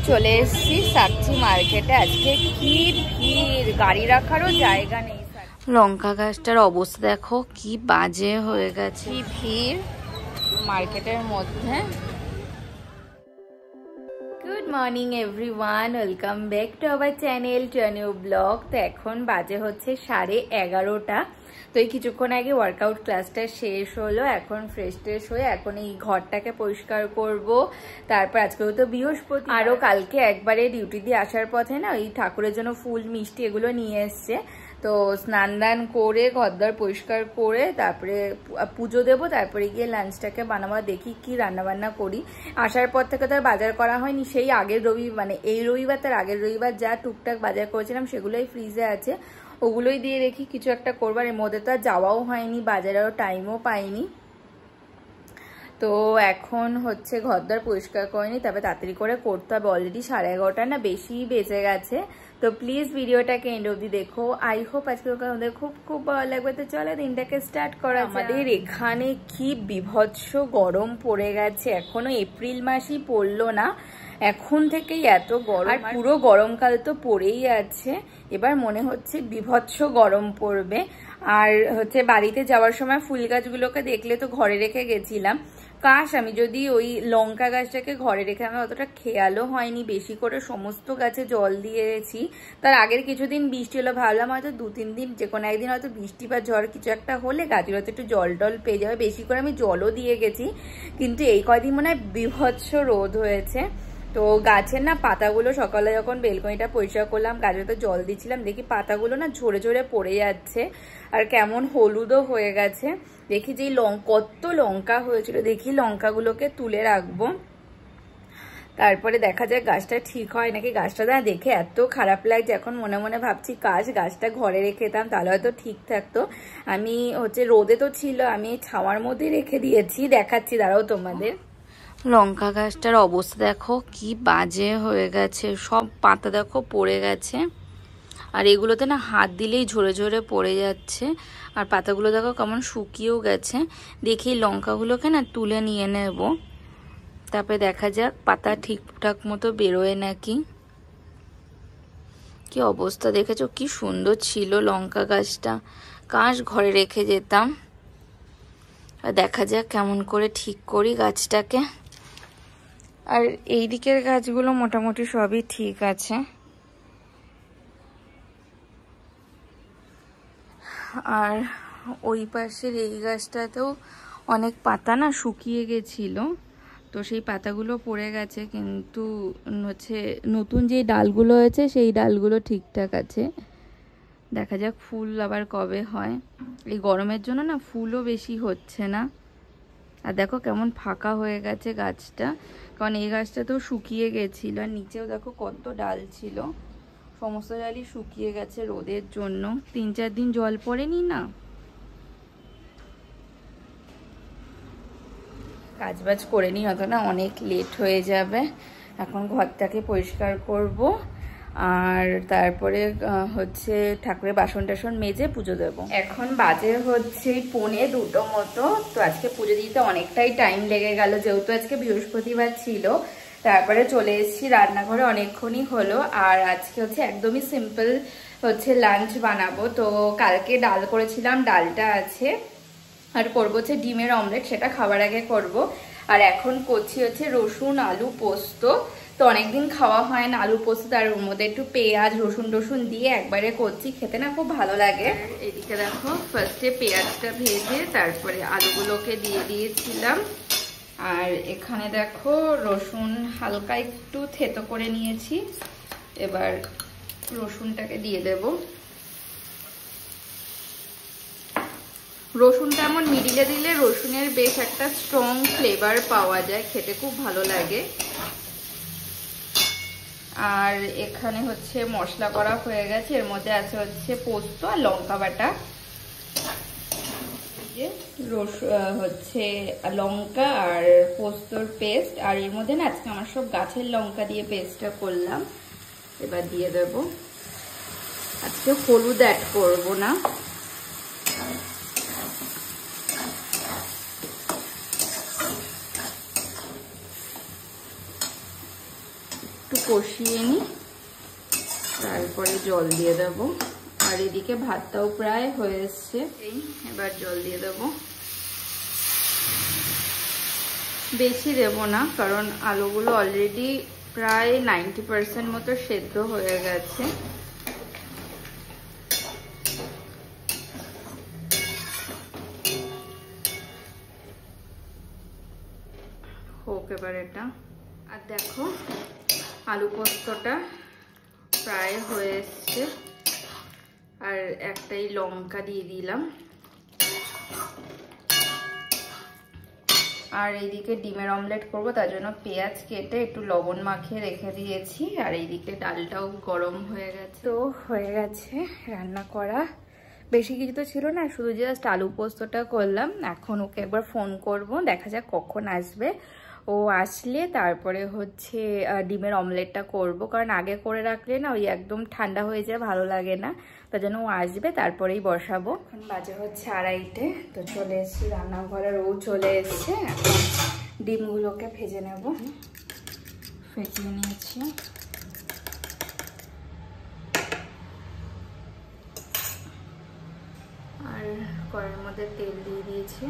চলে এসেছি সাকচি মার্কেটে। আজকে কি ভিড়, গাড়ি রাখারও জায়গা নেই। লঙ্কা গাছটার অবস্থা দেখো কি বাজে হয়ে গেছে, কি ভিড় মার্কেটের মধ্যে। Good morning everyone, welcome back to our channel to a new blog. তো এখন বাজে হচ্ছে 11:30। তো এই কিছুক্ষণ আগে ওয়ার্কআউট ক্লাসটা শেষ হলো, এখন ফ্রেশ ট্রেশ হয়ে এখন এই ঘরটাকে পরিষ্কার করব। তারপর আজকেও তো বৃহস্পতি, আরও কালকে একবারে ডিউটি দিয়ে আসার পথে না ওই ঠাকুরের জন্য ফুল মিষ্টি এগুলো নিয়ে এসছে। তো স্নান দান করে ঘরদর পরিষ্কার করে তারপরে পুজো দেবো, তারপরে গিয়ে লাঞ্চটাকে বানাবো। দেখি কি রান্নাবান্না করি। আসার পর থেকে তো আর বাজার করা হয়নি, সেই আগের মানে এই রবিবার তার আগের রবিবার যা টুকটাক বাজার করেছিলাম সেগুলোই ফ্রিজে আছে, ওগুলোই দিয়ে রেখি কিছু একটা করবার। এর মধ্যে তো আর যাওয়াও হয়নি বাজারেও, টাইমও পাইনি। তো এখন হচ্ছে ঘরদর পরিষ্কার করিনি, তবে তাড়াতাড়ি করে করতে হবে। অলরেডি 11:30 না বেশি বেজে গেছে। তো প্লিজ ভিডিওটাকে এন্ড অবধি দেখো। আই হোপ আজকে আমাদের খুব খুব ভালো লাগবে। তো চলো দিনটাকে স্টার্ট করা। আমাদের এখানে কি বিভৎস গরম পড়ে গেছে, এখনো এপ্রিল মাসই পড়লো না, এখন থেকেই এত গরম। আর পুরো গরমকাল তো পড়েই আছে, এবার মনে হচ্ছে বিভৎস গরম পড়বে। আর হচ্ছে বাড়িতে যাওয়ার সময় ফুল গাছগুলোকে দেখলে তো ঘরে রেখে গেছিলাম। কাশ আমি যদি ওই লঙ্কা গাছটাকে ঘরে রেখে, আমার অতটা খেয়ালও হয়নি, বেশি করে সমস্ত গাছে জল দিয়েছি। তার আগের কিছুদিন বৃষ্টি হলো, ভাবলাম হয়তো 2-3 দিন যে কোনো একদিন হয়তো বৃষ্টি বা ঝড় কিছু একটা হলে গাছগুলো হয়তো একটু জল টল পেয়ে যাবে। বেশি করে আমি জলও দিয়ে গেছি, কিন্তু এই কয়দিন মনে হয় বিভৎস রোদ হয়েছে। তো গাছের না পাতাগুলো সকালে যখন বেলকনিটা পরিষ্কার করলাম, গাছে তো জল দিচ্ছিলাম, দেখি পাতাগুলো না ঝরে ঝরে পড়ে যাচ্ছে আর কেমন হলুদও হয়ে গেছে। দেখি যে কত লঙ্কা হয়েছিল, দেখি লঙ্কাগুলোকে তুলে রাখবো, তারপরে দেখা যায় গাছটা ঠিক হয় নাকি। গাছটা না দেখে এত খারাপ লাগছে, এখন মনে মনে ভাবছি কাশ গাছটা ঘরে রেখে যেতাম, তাহলে হয়তো ঠিক থাকতো। আমি হচ্ছে রোদে তো ছিল, আমি ছাওয়ার মধ্যে রেখে দিয়েছি, দেখাচ্ছি দাঁড়াও তোমাদের। লঙ্কা গাছটার অবস্থা দেখো কি বাজে হয়ে গেছে, সব পাতা দেখো পড়ে গেছে। আর এগুলোতে না হাত দিলেই ঝরে ঝরে পড়ে যাচ্ছে, আর পাতাগুলো দেখো কেমন শুকিয়েও গেছে। দেখি লঙ্কাগুলোকে না তুলে নিয়ে নেব, তারপরে দেখা যাক পাতা ঠিকঠাক মতো বেরোয় নাকি। কি অবস্থা দেখেছো, কি সুন্দর ছিল লঙ্কা গাছটা, কাশ ঘরে রেখে যেতাম। আর দেখা যাক কেমন করে ঠিক করি গাছটাকে। আর এই দিকের গাছগুলো মোটামুটি সবই ঠিক আছে। আর ওই পাশের এই গাছটাতেও অনেক পাতা না শুকিয়ে গেছিল, তো সেই পাতাগুলো পড়ে গেছে, কিন্তু হচ্ছে নতুন যে ডালগুলো হয়েছে সেই ডালগুলো ঠিকঠাক আছে। দেখা যাক ফুল আবার কবে হয়। এই গরমের জন্য না ফুলও বেশি হচ্ছে না। আর দেখো কেমন ফাঁকা হয়ে গেছে গাছটা, কারণ এই গাছটা তো শুকিয়ে গেছিল। আর নিচেও দেখো কত ডাল ছিল, সমস্ত ডালই শুকিয়ে গেছে রোদের জন্য। 3-4 দিন জল পড়েনি না। কাজবাজ করে নি, হয়তো না অনেক লেট হয়ে যাবে। এখন ঘরটাকে পরিষ্কার করব, আর তারপরে হচ্ছে ঠাকুরের বাসন টাসন মেজে পুজো দেবো। এখন বাজে হচ্ছে 1:45 মতো। তো আজকে পুজো দিতে অনেকটাই টাইম লেগে গেল, যেহেতু আজকে বৃহস্পতিবার ছিল। তারপরে চলে এসেছি রান্নাঘরে, অনেকক্ষণই হলো। আর আজকে হচ্ছে একদমই সিম্পল হচ্ছে লাঞ্চ বানাবো। তো কালকে ডাল করেছিলাম, ডালটা আছে। আর করবো হচ্ছে ডিমের অমলেট, সেটা খাবার আগে করব। আর এখন করছি হচ্ছে রসুন আলু পোস্ত। তো অনেকদিন খাওয়া হয় না আলু পোস্ত, তার মধ্যে একটু পেঁয়াজ রসুন টসুন দিয়ে একবারে করছি, খেতে না খুব ভালো লাগে। এদিকে দেখো ফার্স্টে পেঁয়াজটা ভেজে তারপরে আলুগুলোকে দিয়ে দিয়েছিলাম। আর এখানে দেখো রসুন হালকা একটু থেতো করে নিয়েছি, এবার রসুনটাকে দিয়ে দেব। রসুনটা এমন মিডিলে দিলে রসুনের বেশ একটা স্ট্রং ফ্লেভার পাওয়া যায়, খেতে খুব ভালো লাগে। আর এখানে হচ্ছে মশলা করা হয়ে গেছে, এর মধ্যে আছে হচ্ছে পোস্ত আর লঙ্কা বাটা, হচ্ছে লঙ্কা আর পোস্তর পেস্ট। আর এর মধ্যে না আজকে আমার সব গাছের লঙ্কা দিয়ে পেস্টটা করলাম, এবার দিয়ে দেব। আজকে হলুদ অ্যাড করব না। একটু একটু কষিয়ে নিই, তারপরে জল দিয়ে দেবো। আর এদিকে ভাতটাও প্রায় হয়ে এসছে, এই এবার জল দিয়ে দেবো। বেশি দেবো না, কারণ আলুগুলো অলরেডি প্রায় 90% মতো সেদ্ধ হয়ে গেছে। হোক এবার এটা। আর দেখো আলু পোস্তটা প্রায় হয়ে এসছে। আর একটাই লঙ্কা দিয়ে দিলাম। আর এইদিকে ডিমের অমলেট করব, তার জন্য পেঁয়াজ কেটে একটু লবণ মাখিয়ে রেখে দিয়েছি। আর এইদিকে ডালটাও গরম হয়ে গেছে। তো হয়ে গেছে রান্না করা, বেশি কিছু তো ছিল না, শুধু জাস্ট আলু পোস্তটা করলাম। এখন ওকে একবার ফোন করব, দেখা যাক কখন আসবে। ও আসলে তারপরে হচ্ছে ডিমের অমলেটটা করব, কারণ আগে করে রাখলে না ওই একদম ঠান্ডা হয়ে যায়, ভালো লাগে না। তার জন্য ও আসবে তারপরেই বসাবো। এখন বাজে হচ্ছে 2:30, তো চলে এসেছি রান্নাঘরে, ও চলে এসছে। এখন ডিমগুলোকে ভেজে নেব। ফেটিয়ে নিয়েছি। আর কড়াইয়ের মধ্যে তেল দিয়ে দিয়েছি।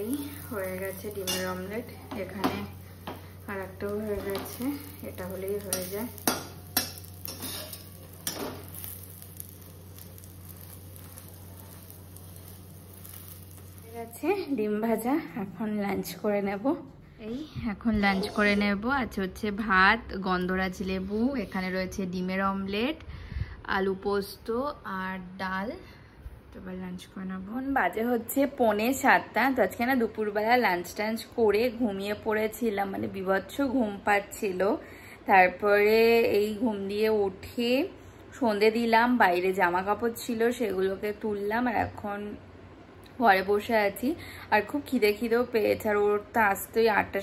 এই হয়ে গেছে ডিমের অমলেট। এখানে আর একটাও হয়ে গেছে, এটা হলেই হয়ে যায়। হয়ে গেছে ডিম ভাজা, এখন লাঞ্চ করে নেব। এই এখন লাঞ্চ করে নেব। আজ হচ্ছে ভাত, গন্ধরাজ লেবু, এখানে রয়েছে ডিমের অমলেট, আলু পোস্ত আর ডাল। এবার লাঞ্চ করে নেব। এখন বাজে হচ্ছে 6:45। তো আজকে না দুপুরবেলা লাঞ্চ টাঞ্চ করে ঘুমিয়ে পড়েছিলাম, মানে বিভৎস ঘুম পাচ্ছিল। তারপরে এই ঘুম দিয়ে উঠে সন্ধে দিলাম, বাইরে জামা কাপড় ছিল সেগুলোকে তুললাম। আর এখন ঘরে বসে আছি। আর খুব খিদেও পেয়েছে। আর ওর তো আসতেই 8টা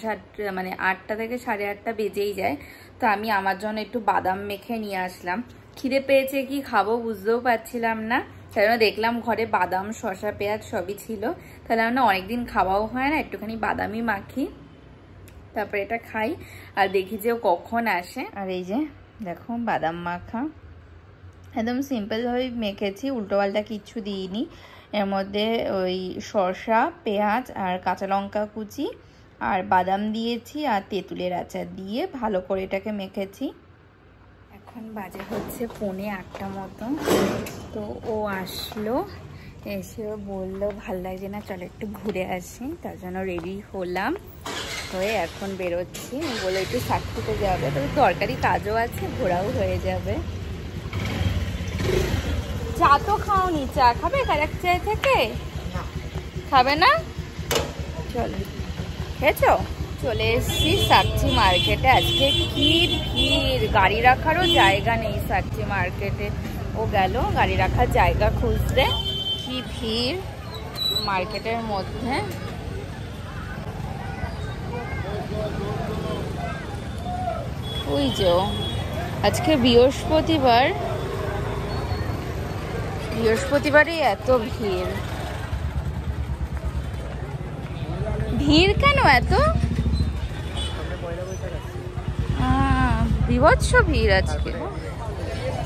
মানে 8টা থেকে 8:30 বেজেই যায়। তো আমি আমার জন্য একটু বাদাম মেখে নিয়ে আসলাম। খিদে পেয়েছে, কি খাবো বুঝতেও পারছিলাম না। তাই জন্য দেখলাম ঘরে বাদাম, শসা, পেঁয়াজ সবই ছিল। তাহলে আমরা অনেকদিন খাওয়াও হয় না, একটুখানি বাদামই মাখি, তারপরে এটা খাই। আর দেখি যে ও কখন আসে। আর এই যে দেখো বাদাম মাখা একদম সিম্পলভাবে মেখেছি, উল্টোপাল্টা কিচ্ছু দিইনি। এর মধ্যে ওই শসা, পেঁয়াজ আর কাঁচা লঙ্কা কুচি আর বাদাম দিয়েছি, আর তেঁতুলের আচার দিয়ে ভালো করে এটাকে মেখেছি। এখন বাজে হচ্ছে 7:45 মতো। তো ও আসলো, এসে বললো ভাল লাগছে না, চলো একটু ঘুরে আসি। তার জন্য রেডি হলাম, হয়ে এখন বেরোচ্ছি। বলে একটু সাক্ষীতে যাবে, তবে দরকারি কাজও আছে, ঘোরাও হয়ে যাবে। চা তো খাওনি, চা খাবে কারেক্ট চাই থেকে? খাবে না? চলো, খেয়েছো? চলে এসছি সাকচি মার্কেটে। আজকে কি ভিড়, গাড়ি রাখারও জায়গা নেই সাকচি মার্কেটে। ও গেল গাড়ি রাখার জায়গা খুঁজতে। কি ভিড় মার্কেটের মধ্যে। ওই যে আজকে বৃহস্পতিবারই এত ভিড়। ভিড় কেন এত? বিভৎস ভিড় আজকে।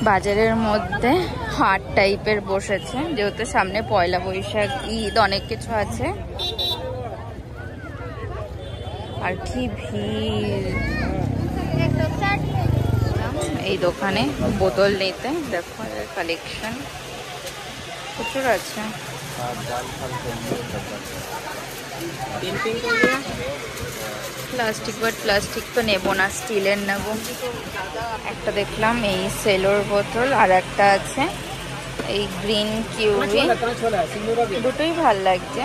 বাজারের মধ্যে হাট টাইপের বসেছে, যেহেতু সামনে পয়লা বৈশাখ, ঈদ, অনেক কিছু আছে। আর কি ভিড়। এই দোকানে বোতল নিতে দেখো কালেকশন প্রচুর আছে। প্লাস্টিক তো নেবো না, স্টিলের নেবো। একটা দেখলাম এই সেলোর বোতল, আর একটা আছে এই গ্রিন কিউবি, দুটোই ভাল লাগছে।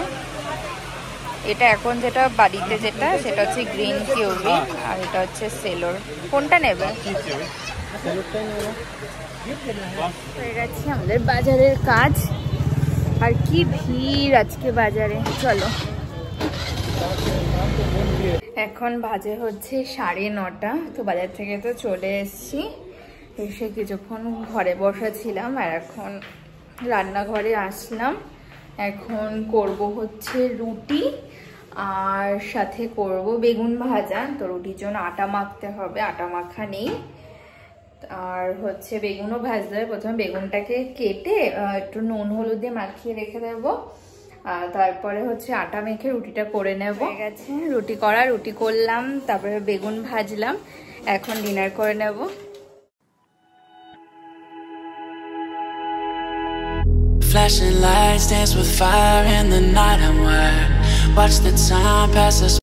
এটা এখন যেটা বাড়িতে যেটা, সেটা হচ্ছে গ্রিন কিউবি, আর এটা হচ্ছে সেলোর। কোনটা নেবে? হয়ে গেছে আমাদের বাজারের কাজ। আর কি ভিড় আজকে বাজারে। চলো, এখন বাজে হচ্ছে 9:30। তো বাজার থেকে তো চলে এসছি, এসে কিছুক্ষণ ঘরে বসেছিলাম। আর এখন রান্নাঘরে আসলাম, এখন করব হচ্ছে রুটি আর সাথে করব বেগুন ভাজা। তো রুটির জন্য আটা মাখতে হবে, আটা মাখা নেই। আর হচ্ছে বেগুনও ভাজতে হবে। প্রথমে বেগুনটাকে কেটে একটু নুন হলুদ দিয়ে মাখিয়ে রেখে দেবো, আর তারপরে হচ্ছে আটা মেখে রুটিটা করে নেব। হয়ে গেছে রুটি করা, রুটি করলাম, তারপরে বেগুন ভাজলাম, এখন ডিনার করে নেব। Flashing lights dance with fire in the night. I'm wired. Watch the time pass us